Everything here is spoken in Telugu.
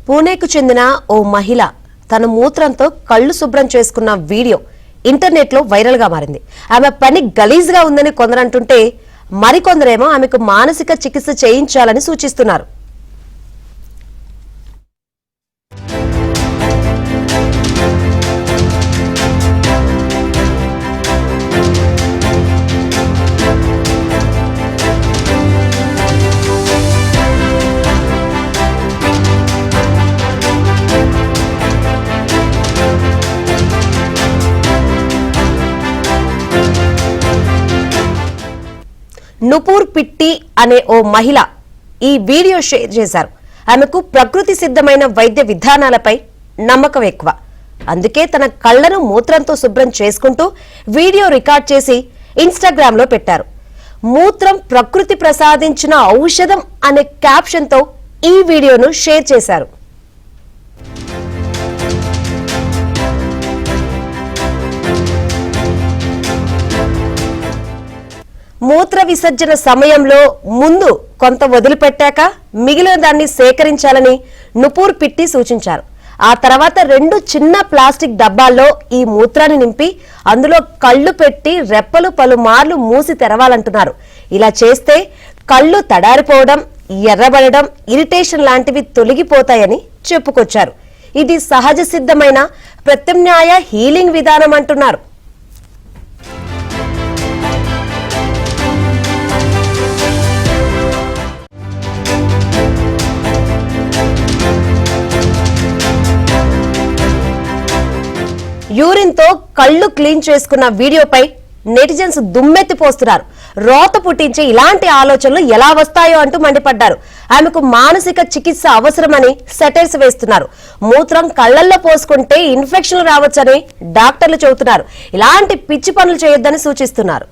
పూణేకు చెందిన ఓ మహిళ తన మూత్రంతో కళ్ళు శుభ్రం చేసుకున్న వీడియో ఇంటర్నెట్ లో వైరల్ గా మారింది. ఆమె పని గలీజ్ గా ఉందని కొందరంటుంటే మరికొందరేమో ఆమెకు మానసిక చికిత్స చేయించాలని సూచిస్తున్నారు. నుపూర్ పిట్టి అనే ఓ మహిళ ఈ వీడియో షేర్ చేశారు. ఆమెకు ప్రకృతి సిద్ధమైన వైద్య విధానాలపై నమ్మకం ఎక్కువ. అందుకే తన కళ్లను మూత్రంతో శుభ్రం చేసుకుంటూ వీడియో రికార్డ్ చేసి ఇన్స్టాగ్రామ్ లో పెట్టారు. మూత్రం ప్రకృతి ప్రసాదించిన ఔషధం అనే క్యాప్షన్ తో ఈ వీడియోను షేర్ చేశారు. మూత్ర విసర్జన సమయంలో ముందు కొంత వదిలిపెట్టాక మిగిలిన దాన్ని సేకరించాలని నుపూర్ పిట్టి సూచించారు. ఆ తర్వాత 2 చిన్న ప్లాస్టిక్ డబ్బాల్లో ఈ మూత్రాన్ని నింపి అందులో కళ్ళు పెట్టి రెప్పలు పలుమార్లు మూసి తెరవాలంటున్నారు. ఇలా చేస్తే కళ్ళు తడారిపోవడం, ఎర్రబడడం, ఇరిటేషన్ లాంటివి తొలగిపోతాయని చెప్పుకొచ్చారు. ఇది సహజ సిద్ధమైన ప్రత్యామ్నాయ హీలింగ్ విధానం అంటున్నారు. యూరిన్ తో కళ్ళు క్లీన్ చేసుకున్న వీడియోపై నెటిజన్స్ దుమ్మెత్తిపోస్తున్నారు. రోత పుట్టించే ఇలాంటి ఆలోచనలు ఎలా వస్తాయో అంటూ మండిపడ్డారు. ఆమెకు మానసిక చికిత్స అవసరమని సెటైర్స్ వేస్తున్నారు. మూత్రం కళ్లల్లో పోసుకుంటే ఇన్ఫెక్షన్లు రావచ్చని డాక్టర్లు చెబుతున్నారు. ఇలాంటి పిచ్చి పనులు చేయొద్దని సూచిస్తున్నారు.